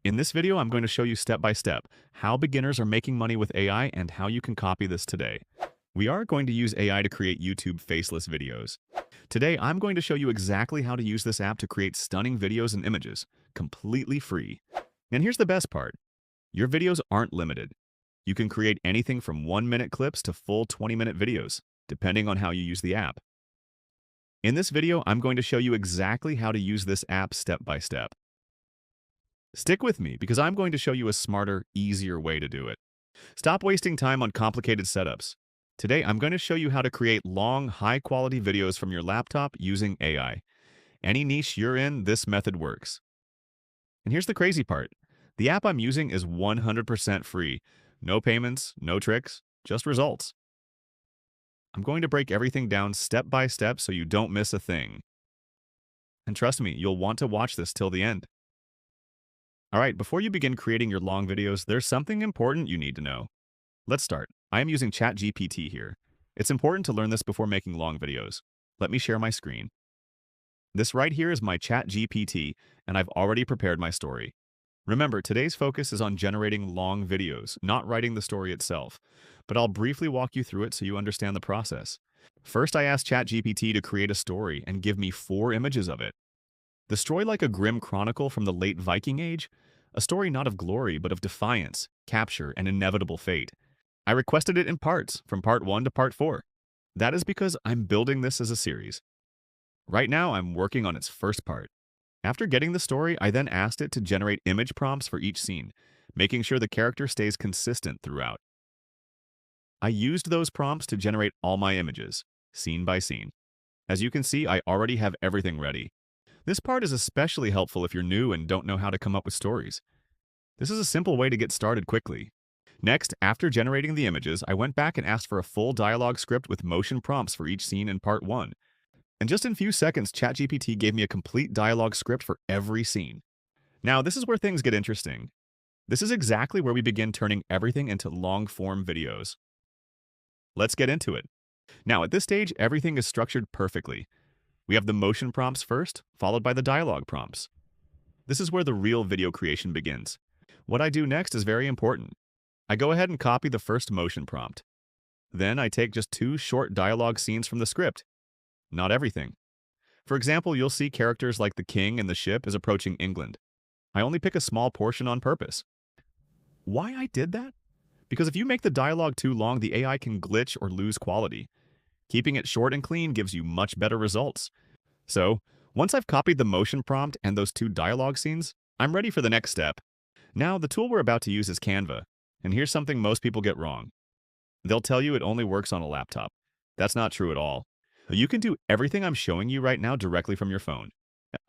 In this video, I'm going to show you step by step how beginners are making money with AI and how you can copy this today. We are going to use AI to create YouTube faceless videos. Today, I'm going to show you exactly how to use this app to create stunning videos and images, completely free. And here's the best part. Your videos aren't limited. You can create anything from 1-minute clips to full 20-minute videos, depending on how you use the app. In this video, I'm going to show you exactly how to use this app step by step. Stick with me because I'm going to show you a smarter, easier way to do it. Stop wasting time on complicated setups. Today, I'm going to show you how to create long, high-quality videos from your laptop using AI. Any niche you're in, this method works. And here's the crazy part. The app I'm using is 100% free. No payments, no tricks, just results. I'm going to break everything down step by step so you don't miss a thing. And trust me, you'll want to watch this till the end. Alright, before you begin creating your long videos, there's something important you need to know. Let's start. I am using ChatGPT here. It's important to learn this before making long videos. Let me share my screen. This right here is my ChatGPT, and I've already prepared my story. Remember, today's focus is on generating long videos, not writing the story itself. But I'll briefly walk you through it so you understand the process. First, I asked ChatGPT to create a story and give me 4 images of it. The story like a grim chronicle from the late Viking Age, a story not of glory but of defiance, capture, and inevitable fate. I requested it in parts, from part 1 to part 4. That is because I'm building this as a series. Right now, I'm working on its first part. After getting the story, I then asked it to generate image prompts for each scene, making sure the character stays consistent throughout. I used those prompts to generate all my images, scene by scene. As you can see, I already have everything ready. This part is especially helpful if you're new and don't know how to come up with stories. This is a simple way to get started quickly. Next, after generating the images, I went back and asked for a full dialogue script with motion prompts for each scene in part 1. And just in a few seconds, ChatGPT gave me a complete dialogue script for every scene. Now, this is where things get interesting. This is exactly where we begin turning everything into long-form videos. Let's get into it. Now, at this stage, everything is structured perfectly. We have the motion prompts first, followed by the dialogue prompts. This is where the real video creation begins. What I do next is very important. I go ahead and copy the first motion prompt. Then I take just 2 short dialogue scenes from the script. Not everything. For example, you'll see characters like the king and the ship is approaching England. I only pick a small portion on purpose. Why I did that? Because if you make the dialogue too long, the AI can glitch or lose quality. Keeping it short and clean gives you much better results. So, once I've copied the motion prompt and those 2 dialogue scenes, I'm ready for the next step. Now, the tool we're about to use is Canva, and here's something most people get wrong. They'll tell you it only works on a laptop. That's not true at all. You can do everything I'm showing you right now directly from your phone.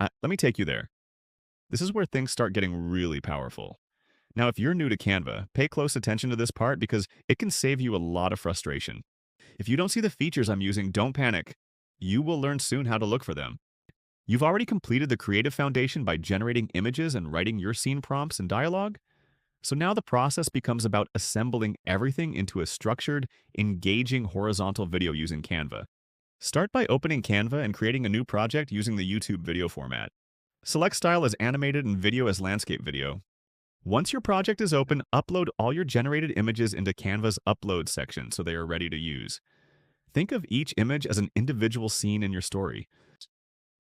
Let me take you there. This is where things start getting really powerful. Now, if you're new to Canva, pay close attention to this part because it can save you a lot of frustration. If you don't see the features I'm using, don't panic. You will learn soon how to look for them. You've already completed the creative foundation by generating images and writing your scene prompts and dialogue. So now the process becomes about assembling everything into a structured, engaging horizontal video using Canva. Start by opening Canva and creating a new project using the YouTube video format. Select style as animated and video as landscape video. Once your project is open, upload all your generated images into Canva's upload section so they are ready to use. Think of each image as an individual scene in your story.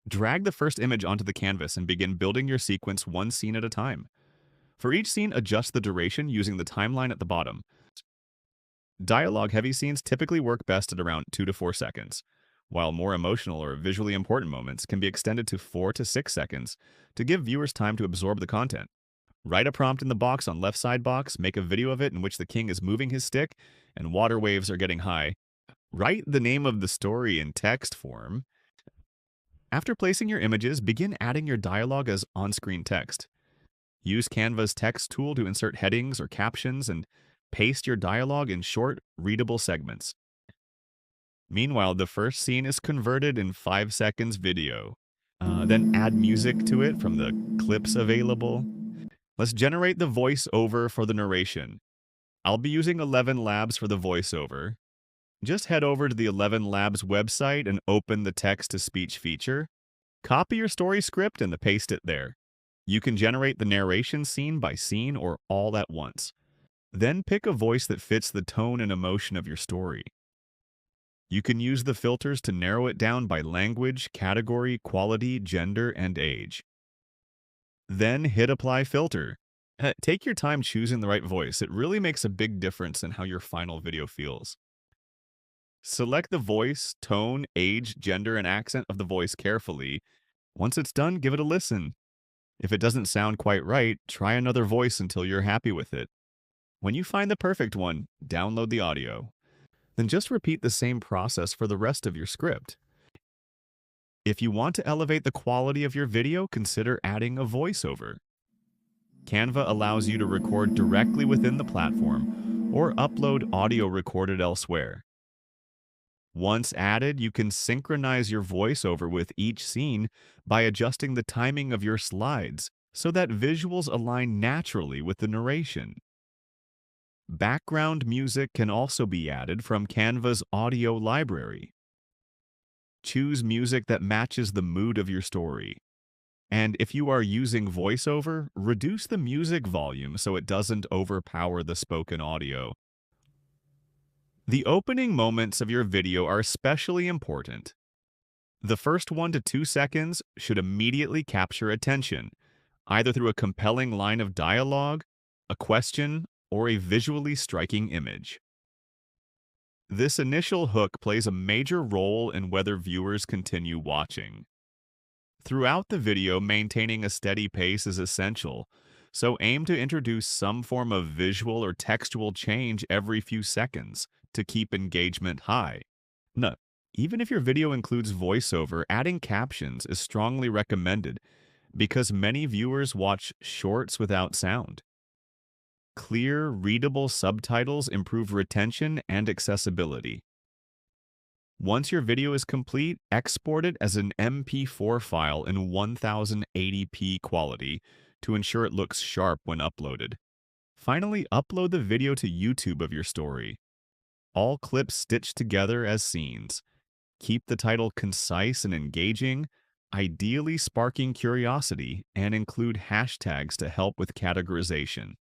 Drag the first image onto the canvas and begin building your sequence one scene at a time. For each scene, adjust the duration using the timeline at the bottom. Dialogue-heavy scenes typically work best at around 2 to 4 seconds, while more emotional or visually important moments can be extended to 4 to 6 seconds to give viewers time to absorb the content. Write a prompt in the box on left side box, make a video of it in which the king is moving his stick and water waves are getting high. Write the name of the story in text form. After placing your images, begin adding your dialogue as on-screen text. Use Canva's text tool to insert headings or captions and paste your dialogue in short, readable segments. Meanwhile, the first scene is converted in 5 seconds video. Then add music to it from the clips available. Let's generate the voiceover for the narration. I'll be using Elevenlabs for the voiceover. Just head over to the Elevenlabs website and open the text-to-speech feature. Copy your story script and paste it there. You can generate the narration scene by scene or all at once. Then pick a voice that fits the tone and emotion of your story. You can use the filters to narrow it down by language, category, quality, gender, and age. Then hit Apply Filter. Take your time choosing the right voice. It really makes a big difference in how your final video feels. Select the voice, tone, age, gender, and accent of the voice carefully. Once it's done, give it a listen. If it doesn't sound quite right, try another voice until you're happy with it. When you find the perfect one, download the audio. Then just repeat the same process for the rest of your script. If you want to elevate the quality of your video, consider adding a voiceover. Canva allows you to record directly within the platform or upload audio recorded elsewhere. Once added, you can synchronize your voiceover with each scene by adjusting the timing of your slides so that visuals align naturally with the narration. Background music can also be added from Canva's audio library. Choose music that matches the mood of your story. And if you are using voiceover, reduce the music volume so it doesn't overpower the spoken audio. The opening moments of your video are especially important. The first 1 to 2 seconds should immediately capture attention, either through a compelling line of dialogue, a question, or a visually striking image. This initial hook plays a major role in whether viewers continue watching. Throughout the video, maintaining a steady pace is essential, so aim to introduce some form of visual or textual change every few seconds to keep engagement high. No, even if your video includes voiceover, adding captions is strongly recommended because many viewers watch shorts without sound. Clear, readable subtitles improve retention and accessibility. Once your video is complete, export it as an MP4 file in 1080p quality to ensure it looks sharp when uploaded. Finally, upload the video to YouTube of your story. All clips stitched together as scenes. Keep the title concise and engaging, ideally sparking curiosity, and include hashtags to help with categorization.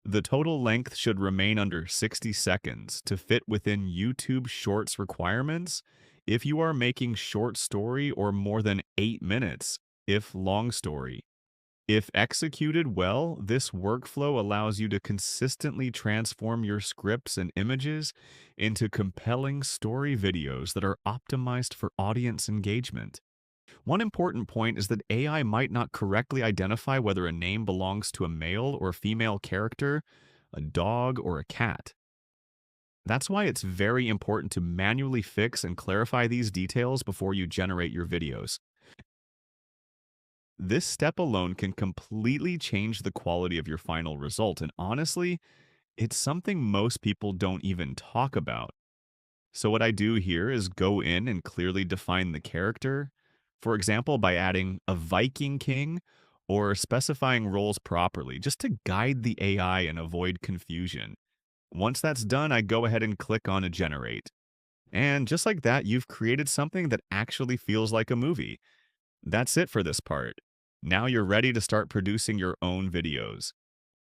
The total length should remain under 60 seconds to fit within YouTube Shorts requirements if you are making short story or more than 8 minutes if long story. If executed well, this workflow allows you to consistently transform your scripts and images into compelling story videos that are optimized for audience engagement. One important point is that AI might not correctly identify whether a name belongs to a male or female character, a dog, or a cat. That's why it's very important to manually fix and clarify these details before you generate your videos. This step alone can completely change the quality of your final result, and honestly, it's something most people don't even talk about. So what I do here is go in and clearly define the character, for example, by adding a Viking king or specifying roles properly, just to guide the AI and avoid confusion. Once that's done, I go ahead and click on a generate. And just like that, you've created something that actually feels like a movie. That's it for this part. Now you're ready to start producing your own videos.